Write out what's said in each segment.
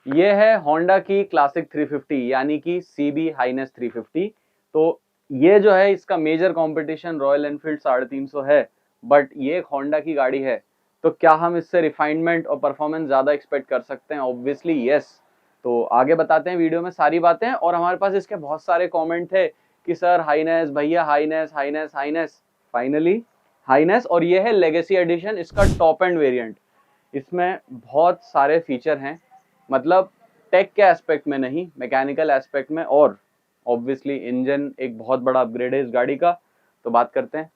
ये है होंडा की क्लासिक 350 यानी कि CB हाइनेस 350। तो ये जो है इसका मेजर कंपटीशन रॉयल एनफील्ड 350 है, बट ये एक होंडा की गाड़ी है, तो क्या हम इससे रिफाइनमेंट और परफॉर्मेंस ज़्यादा एक्सपेक्ट कर सकते हैं? Obviously yes. तो आगे बताते हैं वीडियो में सारी बातें। और हमारे पास इसके बहुत सारे कॉमेंट थे कि सर हाइनेस भैया, Highness Highness Highness. Finally Highness, और ये है लेगेसी एडिशन, इसका टॉप एंड वेरिएंट। इसमें बहुत सारे फीचर हैं, मतलब टेक के एस्पेक्ट में नहीं, मैकेनिकल एस्पेक्ट में। और ऑब्वियसली इंजन एक बहुत बड़ा अपग्रेड है इस गाड़ी का। तो बात करते हैं।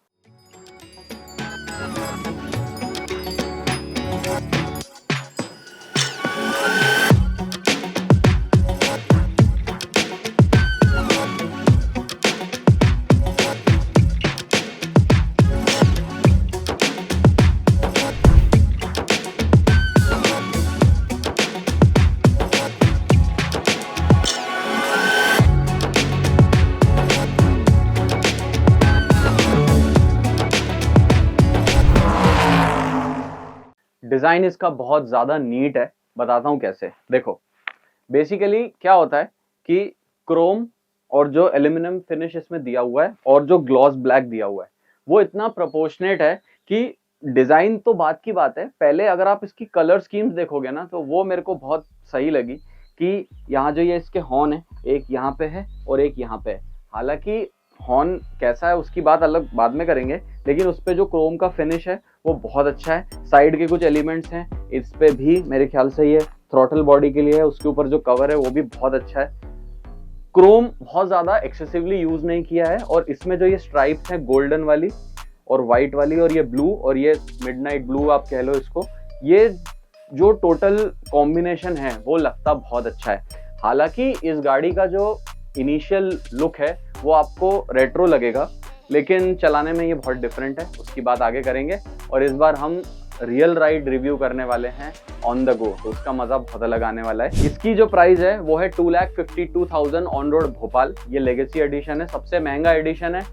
डिजाइन इसका बहुत ज्यादा नीट है, बताता हूं कैसे। देखो बेसिकली क्या होता है कि क्रोम और जो एल्यूमिनियम फिनिश इसमें दिया हुआ है और जो ग्लॉस ब्लैक दिया हुआ है वो इतना प्रोपोर्शनेट है कि डिजाइन तो बात की बात है। पहले अगर आप इसकी कलर स्कीम्स देखोगे ना तो वो मेरे को बहुत सही लगी कि यहाँ जो ये इसके हॉर्न है, एक यहाँ पे है और एक यहाँ पे है। हालांकि हॉर्न कैसा है उसकी बात अलग बाद में करेंगे, लेकिन उस पे जो क्रोम का फिनिश है वो बहुत अच्छा है। साइड के कुछ एलिमेंट्स हैं इस पे भी, मेरे ख्याल से ये थ्रॉटल बॉडी के लिए है, उसके ऊपर जो कवर है वो भी बहुत अच्छा है। क्रोम बहुत ज्यादा एक्सेसिवली यूज नहीं किया है, और इसमें जो ये स्ट्राइप्स हैं गोल्डन वाली और व्हाइट वाली और ये ब्लू और ये मिडनाइट ब्लू आप कह लो इसको, ये जो टोटल कॉम्बिनेशन है वो लगता बहुत अच्छा है। हालांकि इस गाड़ी का जो इनिशियल लुक है वो आपको रेट्रो लगेगा, लेकिन चलाने में ये बहुत डिफरेंट है, उसकी बात आगे करेंगे। और इस बार हम रियल राइड रिव्यू करने वाले हैं ऑन द गो, तो उसका मजा बहुत अलग आने वाला है। इसकी जो प्राइस है वो है 2,52,000 ऑन रोड भोपाल। ये लेगेसी एडिशन है, सबसे महंगा एडिशन है,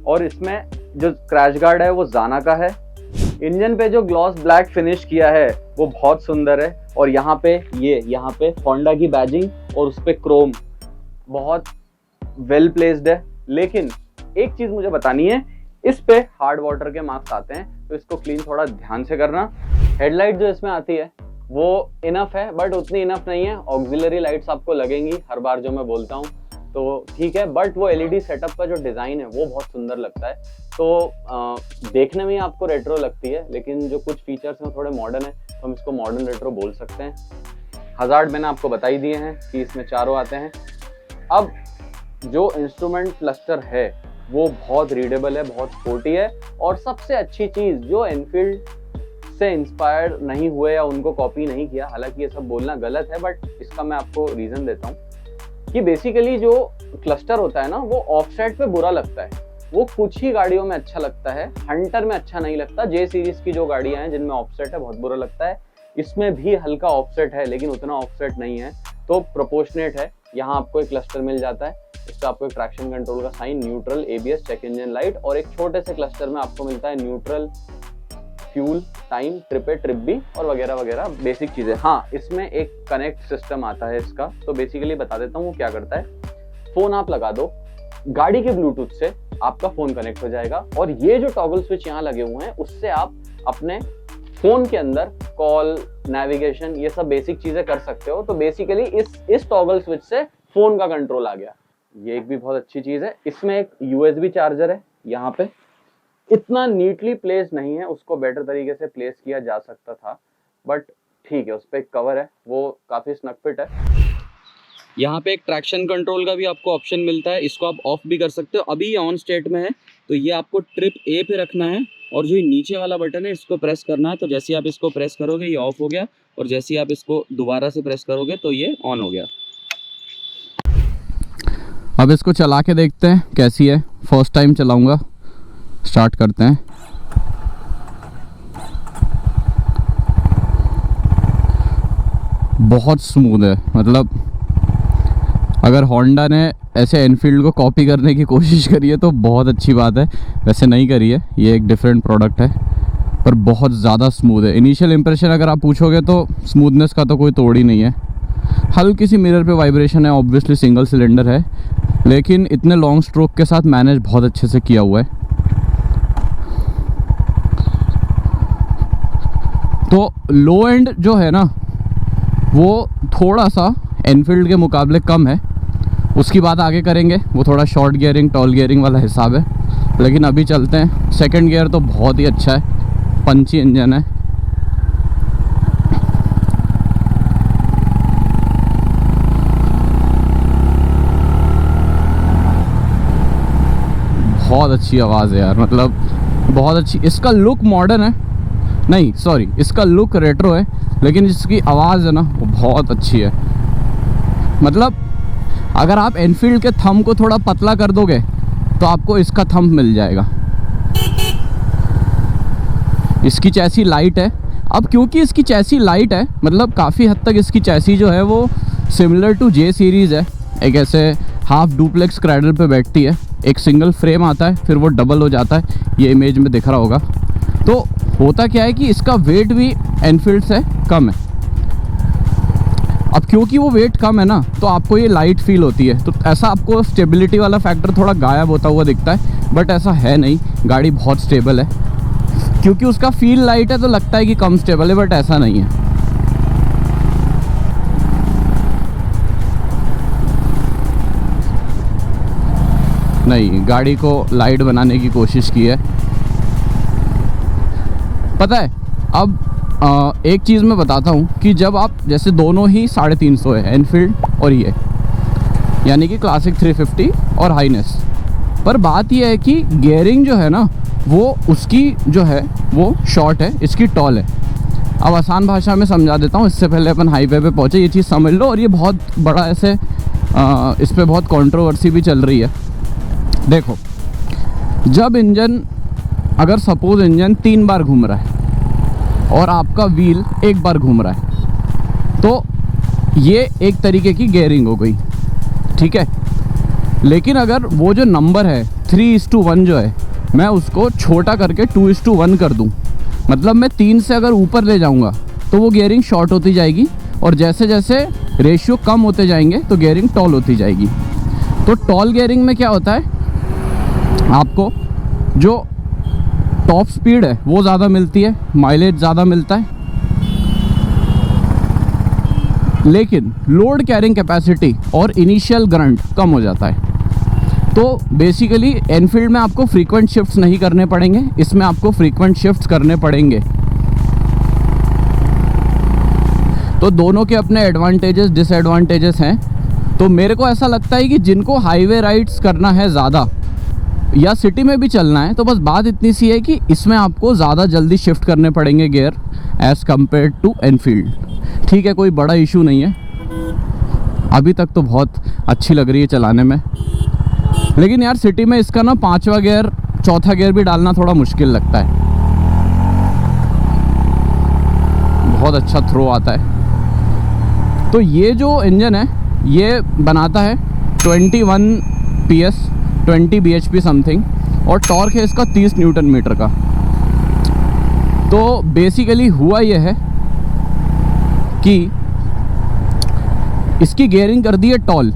और इसमें जो क्रैश गार्ड है वो जाना का है। इंजन पे जो ग्लॉस ब्लैक फिनिश किया है वो बहुत सुंदर है, और यहाँ पे होंडा की बैजिंग और उस पे क्रोम बहुत वेल प्लेस्ड है। लेकिन एक चीज मुझे बतानी है, इस पे हार्ड वाटर के मार्क्स आते हैं, तो इसको क्लीन थोड़ा ध्यान से करना। हेडलाइट जो इसमें आती है वो इनफ है, बट उतनी इनफ नहीं है। ऑक्सिलरी लाइट्स आपको लगेंगी हर बार जो मैं बोलता हूँ, तो ठीक है, बट वो LED सेटअप का जो डिजाइन है वो बहुत सुंदर लगता है। तो देखने में ही आपको रेट्रो लगती है, लेकिन जो कुछ फीचर्स हैं थोड़े मॉडर्न है, तो हम इसको मॉडर्न रेट्रो बोल सकते हैं। हजार्ड मैंने आपको बता ही दिए हैं कि इसमें चारों आते हैं। अब जो इंस्ट्रूमेंट क्लस्टर है वो बहुत रीडेबल है, बहुत स्पोर्टी है, और सबसे अच्छी चीज जो एनफील्ड से इंस्पायर्ड नहीं हुए या उनको कॉपी नहीं किया, हालांकि ये सब बोलना गलत है, बट इसका मैं आपको रीजन देता हूँ कि बेसिकली जो क्लस्टर होता है ना वो ऑफसेट पे बुरा लगता है। वो कुछ ही गाड़ियों में अच्छा लगता है, हंटर में अच्छा नहीं लगता। J सीरीज की जो गाड़ियां हैं जिनमें ऑफसेट है बहुत बुरा लगता है। इसमें भी हल्का ऑफसेट है, लेकिन उतना ऑफसेट नहीं है, तो प्रोपोर्शनेट है। यहाँ आपको एक क्लस्टर मिल जाता है, इसका आपको एक ट्रैक्शन कंट्रोल का sign, neutral, ABS, check engine light, और एक छोटे से क्लस्टर में आपको मिलता है neutral, fuel, time, trip A, trip B और वगैरह वगैरह बेसिक चीजें। हाँ, इसमें एक कनेक्ट सिस्टम आता है इसका, तो बेसिकली बता देता हूँ वो क्या करता है। फोन आप लगा दो, गाड़ी के ब्लूटूथ से आपका फोन कनेक्ट हो जाएगा, और ये जो टॉगल स्विच यहाँ लगे हुए हैं उससे आप अपने फोन के अंदर कॉल, नेविगेशन, ये सब बेसिक चीजें कर सकते हो। तो बेसिकली इस टॉगल स्विच से फोन का कंट्रोल आ गया। ये एक भी बहुत अच्छी चीज है। इसमें एक USB चार्जर है यहाँ पे, इतना नीटली प्लेस नहीं है, उसको बेटर तरीके से प्लेस किया जा सकता था, बट ठीक है। उस पर एक कवर है वो काफी स्नग फिट है। यहाँ पे एक ट्रैक्शन कंट्रोल का भी आपको ऑप्शन मिलता है, इसको आप ऑफ भी कर सकते हो। अभी ये ऑन स्टेट में है, तो ये आपको ट्रिप A पे रखना है, और जो नीचे वाला बटन है इसको प्रेस करना है। तो जैसे आप इसको प्रेस करोगे ये ऑफ हो गया, और जैसे ही आप इसको दोबारा से प्रेस करोगे तो ये ऑन हो गया। अब इसको चला के देखते हैं कैसी है। फर्स्ट टाइम चलाऊंगा, स्टार्ट करते हैं। बहुत स्मूथ है, मतलब अगर होंडा ने ऐसे एनफील्ड को कॉपी करने की कोशिश करी है तो बहुत अच्छी बात है। वैसे नहीं करी है, ये एक डिफरेंट प्रोडक्ट है, पर बहुत ज़्यादा स्मूथ है। इनिशियल इंप्रेशन अगर आप पूछोगे तो स्मूथनेस का तो कोई तोड़ ही नहीं है। हल्की सी मिरर पे वाइब्रेशन है, ऑब्वियसली सिंगल सिलेंडर है, लेकिन इतने लॉन्ग स्ट्रोक के साथ मैनेज बहुत अच्छे से किया हुआ है। तो लो एंड जो है ना वो थोड़ा सा एनफील्ड के मुकाबले कम है, उसकी बात आगे करेंगे, वो थोड़ा शॉर्ट गियरिंग टॉल गियरिंग वाला हिसाब है। लेकिन अभी चलते हैं। सेकंड गियर तो बहुत ही अच्छा है, पंची इंजन है। बहुत अच्छी आवाज़ है यार, मतलब बहुत अच्छी। इसका लुक मॉडर्न है, नहीं सॉरी, इसका लुक रेट्रो है, लेकिन इसकी आवाज़ है ना वो बहुत अच्छी है। मतलब अगर आप एनफील्ड के थंब को थोड़ा पतला कर दोगे तो आपको इसका थंब मिल जाएगा। इसकी चैसी लाइट है। अब क्योंकि इसकी चैसी लाइट है, मतलब काफ़ी हद तक इसकी चैसी जो है वो सिमिलर टू जे सीरीज़ है। एक ऐसे हाफ डुप्लेक्स क्रैडल पे बैठती है, एक सिंगल फ्रेम आता है, फिर वो डबल हो जाता है, ये इमेज में दिख रहा होगा। तो होता क्या है कि इसका वेट भी एनफील्ड से कम है। अब क्योंकि वो वेट कम है ना, तो आपको ये लाइट फील होती है, तो ऐसा आपको स्टेबिलिटी वाला फैक्टर थोड़ा गायब होता हुआ दिखता है, बट ऐसा है नहीं। गाड़ी बहुत स्टेबल है। क्योंकि उसका फील लाइट है तो लगता है कि कम स्टेबल है, बट ऐसा नहीं है। नहीं, गाड़ी को लाइट बनाने की कोशिश की है। पता है, अब एक चीज़ मैं बताता हूँ कि जब आप जैसे दोनों ही 350 है, एनफील्ड और ये, यानी कि क्लासिक 350 और हाईनेस, पर बात ये है कि गियरिंग जो है ना वो उसकी जो है वो शॉर्ट है, इसकी टॉल है। अब आसान भाषा में समझा देता हूँ, इससे पहले अपन हाईवे पे पहुँचे, ये चीज़ समझ लो। और ये बहुत बड़ा ऐसे इस पर बहुत कंट्रोवर्सी भी चल रही है। देखो, जब इंजन, अगर सपोज इंजन 3 बार घूम रहा है और आपका व्हील 1 बार घूम रहा है, तो ये एक तरीके की गियरिंग हो गई, ठीक है। लेकिन अगर वो जो नंबर है 3:1 जो है, मैं उसको छोटा करके 2:1 कर दूं, मतलब मैं 3 से अगर ऊपर ले जाऊंगा तो वो गियरिंग शॉर्ट होती जाएगी, और जैसे जैसे रेशियो कम होते जाएंगे तो गियरिंग टॉल होती जाएगी। तो टॉल गियरिंग में क्या होता है, आपको जो टॉप स्पीड है वो ज़्यादा मिलती है, माइलेज ज़्यादा मिलता है, लेकिन लोड कैरिंग कैपेसिटी और इनिशियल ग्रंट कम हो जाता है। तो बेसिकली एनफील्ड में आपको फ्रीक्वेंट शिफ्ट्स नहीं करने पड़ेंगे, इसमें आपको फ्रीक्वेंट शिफ्ट्स करने पड़ेंगे। तो दोनों के अपने एडवांटेजेस डिसएडवांटेजेस हैं। तो मेरे को ऐसा लगता है कि जिनको हाईवे राइड्स करना है ज़्यादा, या सिटी में भी चलना है, तो बस बात इतनी सी है कि इसमें आपको ज़्यादा जल्दी शिफ्ट करने पड़ेंगे gear as compare to Enfield. ठीक है, कोई बड़ा इशू नहीं है, अभी तक तो बहुत अच्छी लग रही है चलाने में। लेकिन यार सिटी में इसका ना 5वां गियर 4था गियर भी डालना थोड़ा मुश्किल लगता है। बहुत अच्छा थ्रो आता है। तो ये जो इंजन है ये बनाता है 21 PS 20 bhp समथिंग, और टॉर्क है इसका 30 न्यूटन मीटर का। तो बेसिकली हुआ यह है कि इसकी गियरिंग कर दी है टॉल,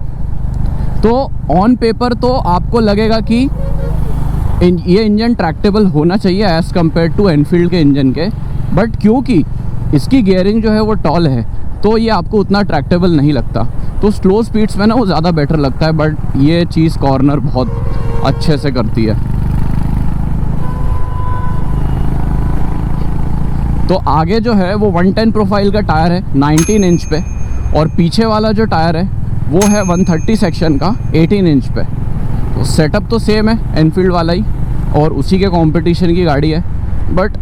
तो ऑन पेपर तो आपको लगेगा कि ये इंजन ट्रैक्टेबल होना चाहिए एज़ कम्पेयर टू एनफील्ड के इंजन के, बट क्योंकि इसकी गियरिंग जो है वो टॉल है तो ये आपको उतना ट्रैक्टेबल नहीं लगता। तो स्लो स्पीड्स में ना वो ज़्यादा बेटर लगता है, बट ये चीज़ कॉर्नर बहुत अच्छे से करती है। तो आगे जो है वो 110 प्रोफाइल का टायर है 19 इंच पे, और पीछे वाला जो टायर है वो है 130 सेक्शन का 18 इंच पे। तो सेटअप तो सेम है एनफील्ड वाला ही, और उसी के कंपटीशन की गाड़ी है, बट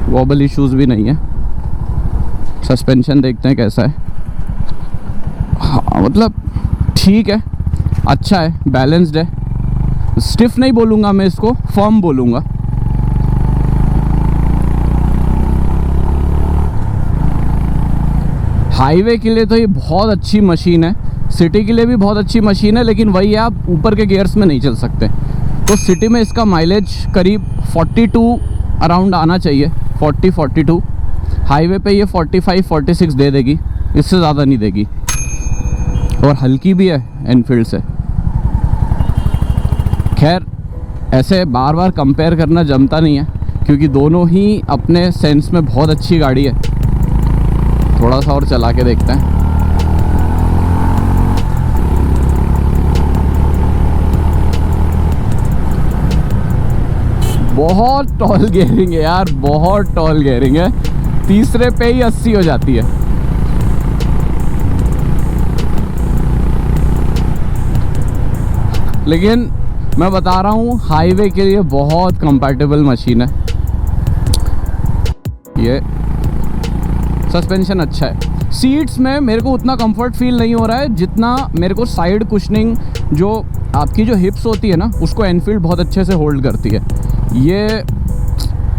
वॉबल इश्यूज़ भी नहीं है। सस्पेंशन देखते हैं कैसा है। हाँ, मतलब ठीक है, अच्छा है, बैलेंस्ड है। स्टिफ नहीं बोलूँगा मैं इसको, फर्म बोलूँगा। हाईवे के लिए तो ये बहुत अच्छी मशीन है, सिटी के लिए भी बहुत अच्छी मशीन है, लेकिन वही है, आप ऊपर के गियर्स में नहीं चल सकते। तो सिटी में इसका माइलेज करीब 42 अराउंड आना चाहिए, 40-42। हाईवे पे ये 45-46 दे देगी इससे ज़्यादा नहीं देगी, और हल्की भी है एनफील्ड से। खैर ऐसे बार बार कंपेयर करना जमता नहीं है, क्योंकि दोनों ही अपने सेंस में बहुत अच्छी गाड़ी है। थोड़ा सा और चला के देखते हैं। बहुत टॉल गियरिंग है यार, बहुत टॉल गियरिंग है। तीसरे पे ही 80 हो जाती है। लेकिन मैं बता रहा हूँ हाईवे के लिए बहुत कंपैटिबल मशीन है ये। सस्पेंशन अच्छा है। सीट्स में मेरे को उतना कंफर्ट फील नहीं हो रहा है जितना मेरे को साइड कुशनिंग, जो आपकी जो हिप्स होती है ना, उसको एनफील्ड बहुत अच्छे से होल्ड करती है। ये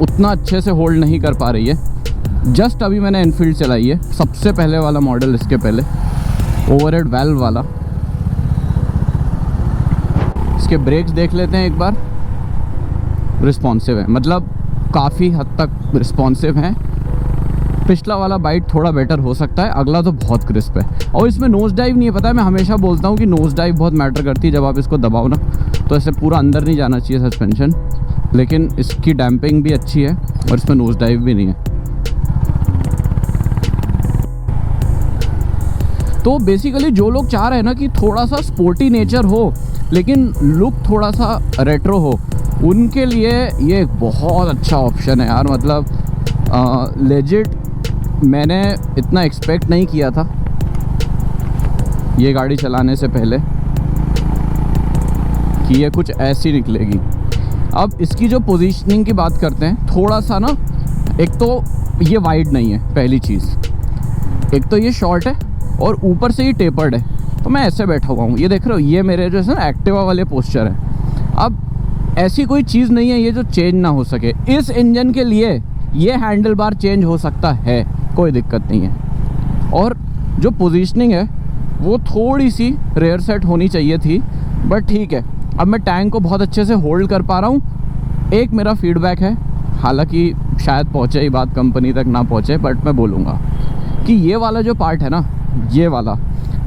उतना अच्छे से होल्ड नहीं कर पा रही है। जस्ट अभी मैंने एनफील्ड चलाई है, सबसे पहले वाला मॉडल, इसके पहले ओवरहेड वाल्व वाला। इसके ब्रेक्स देख लेते हैं एक बार। रिस्पॉन्सिव है, मतलब काफ़ी हद तक रिस्पॉन्सिव हैं। पिछला वाला बाइट थोड़ा बेटर हो सकता है, अगला तो बहुत क्रिस्प है। और इसमें नोज डाइव नहीं है। पता है, मैं हमेशा बोलता हूँ कि नोज डाइव बहुत मैटर करती है। जब आप इसको दबाओ ना, तो ऐसे पूरा अंदर नहीं जाना चाहिए सस्पेंशन, लेकिन इसकी डैम्पिंग भी अच्छी है और इसमें नोज डाइव भी नहीं है। तो बेसिकली जो लोग चाह रहे हैं ना कि थोड़ा सा स्पोर्टी नेचर हो लेकिन लुक थोड़ा सा रेट्रो हो, उनके लिए ये एक बहुत अच्छा ऑप्शन है यार। मतलब लेजिट मैंने इतना एक्सपेक्ट नहीं किया था ये गाड़ी चलाने से पहले कि ये कुछ ऐसी निकलेगी। अब इसकी जो पोजीशनिंग की बात करते हैं, थोड़ा सा ना, एक तो ये वाइड नहीं है पहली चीज़, एक तो ये शॉर्ट है और ऊपर से ये टेपर्ड है। तो मैं ऐसे बैठा हुआ हूँ, ये देख रहे हो, ये मेरे जो है ना एक्टिवा वाले पोस्चर है। अब ऐसी कोई चीज़ नहीं है ये जो चेंज ना हो सके। इस इंजन के लिए ये हैंडल बार चेंज हो सकता है, कोई दिक्कत नहीं है। और जो पोजीशनिंग है वो थोड़ी सी रेयर सेट होनी चाहिए थी, बट ठीक है। अब मैं टैंक को बहुत अच्छे से होल्ड कर पा रहा हूँ। एक मेरा फीडबैक है, हालांकि शायद पहुँचे ही बात कंपनी तक ना पहुँचे, बट मैं बोलूँगा कि ये वाला जो पार्ट है ना, ये वाला,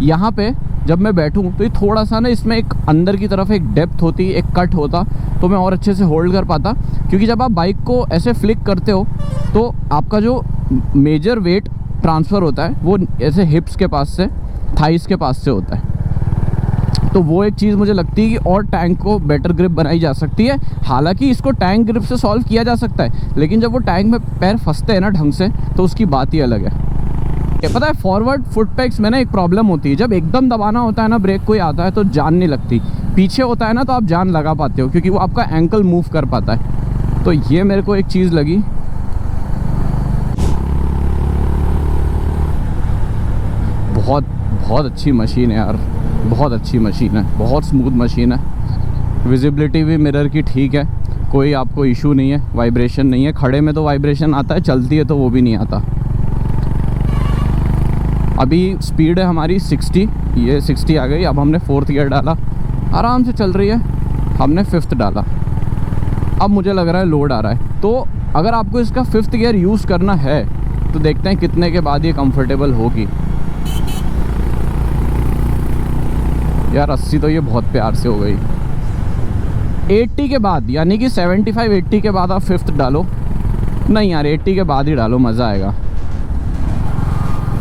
यहाँ पे जब मैं बैठूँ तो ये थोड़ा सा ना, इसमें एक अंदर की तरफ एक डेप्थ होती, एक कट होता, तो मैं और अच्छे से होल्ड कर पाता। क्योंकि जब आप बाइक को ऐसे फ्लिक करते हो तो आपका जो मेजर वेट ट्रांसफ़र होता है वो ऐसे हिप्स के पास से, थाइस के पास से होता है। तो वो एक चीज़ मुझे लगती है कि और टैंक को बेटर ग्रिप बनाई जा सकती है। हालांकि इसको टैंक ग्रिप से सॉल्व किया जा सकता है, लेकिन जब वो टैंक में पैर फंसते हैं ना ढंग से, तो उसकी बात ही अलग है। पता है, फॉरवर्ड फुट पैक्स में ना एक प्रॉब्लम होती है, जब एकदम दबाना होता है ना ब्रेक कोई आता है तो जान नहीं लगती। पीछे होता है ना तो आप जान लगा पाते हो, क्योंकि वो आपका एंकल मूव कर पाता है। तो ये मेरे को एक चीज़ लगी। बहुत बहुत अच्छी मशीन है यार, बहुत अच्छी मशीन है, बहुत स्मूथ मशीन है। विजिबिलिटी भी मिरर की ठीक है, कोई आपको इशू नहीं है, वाइब्रेशन नहीं है। खड़े में तो वाइब्रेशन आता है, चलती है तो वो भी नहीं आता। अभी स्पीड है हमारी 60, ये 60 आ गई। अब हमने 4th गियर डाला, आराम से चल रही है। हमने 5th डाला, अब मुझे लग रहा है लोड आ रहा है। तो अगर आपको इसका 5th गियर यूज़ करना है तो देखते हैं कितने के बाद ये कंफर्टेबल होगी। यार 80 तो ये बहुत प्यार से हो गई। 80 के बाद, यानी कि 75-80 के बाद आप 5th डालो। नहीं यार, 80 के बाद ही डालो, मज़ा आएगा।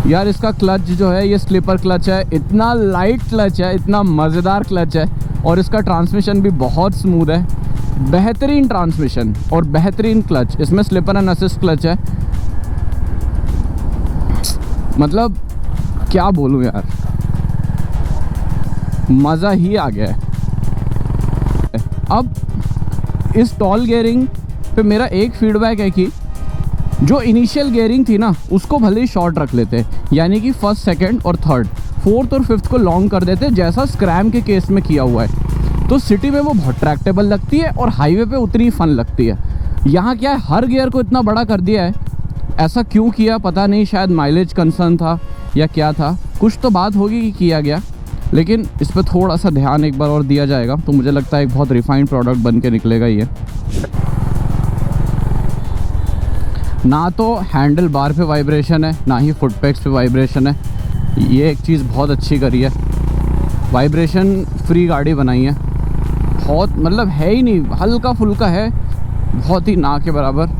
यार इसका क्लच जो है ये स्लीपर क्लच है, इतना लाइट क्लच है, इतना मज़ेदार क्लच है। और इसका ट्रांसमिशन भी बहुत स्मूथ है, बेहतरीन ट्रांसमिशन और बेहतरीन क्लच। इसमें स्लीपर एंड असिस्ट क्लच है। मतलब क्या बोलूँ यार, मज़ा ही आ गया है। अब इस टॉल गियरिंग पे मेरा एक फीडबैक है कि जो इनिशियल गियरिंग थी ना, उसको भले ही शॉर्ट रख लेते, यानी कि 1st, 2nd और 3rd, 4th और 5th को लॉन्ग कर देते, जैसा स्क्रैम के केस में किया हुआ है। तो सिटी में वो बहुत ट्रैक्टेबल लगती है और हाईवे पे उतनी फन लगती है। यहाँ क्या है, हर गियर को इतना बड़ा कर दिया है। ऐसा क्यों किया पता नहीं, शायद माइलेज कंसर्न था या क्या था, कुछ तो बात होगी कि किया गया। लेकिन इस पर थोड़ा सा ध्यान एक बार और दिया जाएगा तो मुझे लगता है एक बहुत रिफाइंड प्रोडक्ट बन के निकलेगा ये। ना तो हैंडल बार पे वाइब्रेशन है, ना ही फुट पैक्स पे वाइब्रेशन है। ये एक चीज़ बहुत अच्छी करी है, वाइब्रेशन फ्री गाड़ी बनाई है। बहुत मतलब है ही नहीं, हल्का फुल्का है, बहुत ही ना के बराबर।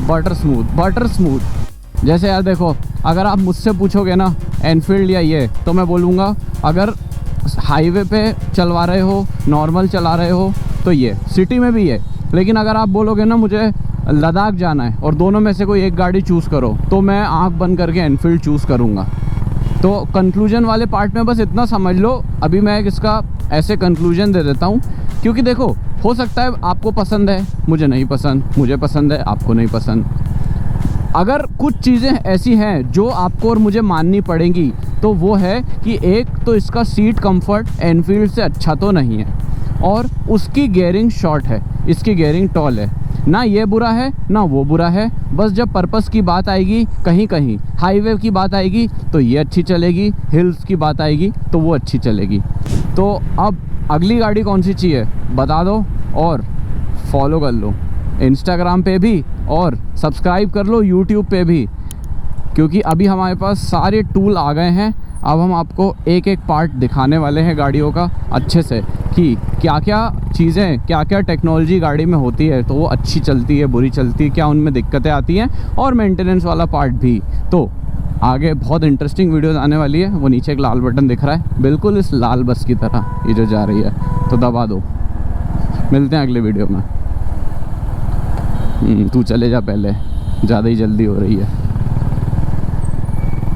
Butter smooth. जैसे यार देखो, अगर आप मुझसे पूछोगे ना एनफील्ड या ये, तो मैं बोलूँगा अगर हाईवे पे चलवा रहे हो, नॉर्मल चला रहे हो तो ये, सिटी में भी है। लेकिन अगर आप बोलोगे ना मुझे लद्दाख जाना है और दोनों में से कोई एक गाड़ी चूज़ करो, तो मैं आंख बंद करके एनफील्ड चूज़ करूँगा। तो कंक्लूजन वाले पार्ट में बस इतना समझ लो। अभी मैं इसका ऐसे कंक्लूजन दे देता हूँ, क्योंकि देखो हो सकता है आपको पसंद है, मुझे नहीं पसंद, मुझे पसंद है, आपको नहीं पसंद। अगर कुछ चीज़ें ऐसी हैं जो आपको और मुझे माननी पड़ेंगी, तो वो है कि एक तो इसका सीट कंफर्ट एनफील्ड से अच्छा तो नहीं है, और उसकी गियरिंग शॉर्ट है, इसकी गियरिंग टॉल है। ना ये बुरा है ना वो बुरा है, बस जब पर्पस की बात आएगी, कहीं कहीं हाईवे की बात आएगी तो ये अच्छी चलेगी, हिल्स की बात आएगी तो वो अच्छी चलेगी। तो अब अगली गाड़ी कौन सी चाहिए बता दो, और फॉलो कर लो इंस्टाग्राम पे भी, और सब्सक्राइब कर लो यूट्यूब पे भी, क्योंकि अभी हमारे पास सारे टूल आ गए हैं। अब हम आपको एक एक पार्ट दिखाने वाले हैं गाड़ियों का अच्छे से, कि क्या क्या चीज़ें, क्या क्या टेक्नोलॉजी गाड़ी में होती है, तो वो अच्छी चलती है, बुरी चलती है, क्या उनमें दिक्कतें आती हैं, और मेंटेनेंस वाला पार्ट भी। तो आगे बहुत इंटरेस्टिंग वीडियोस आने वाली है। वो नीचे एक लाल बटन दिख रहा है, बिल्कुल इस लाल बस की तरह ये जो जा रही है, तो दबा दो। मिलते हैं अगले वीडियो में। तू चले जा पहले, ज़्यादा ही जल्दी हो रही है।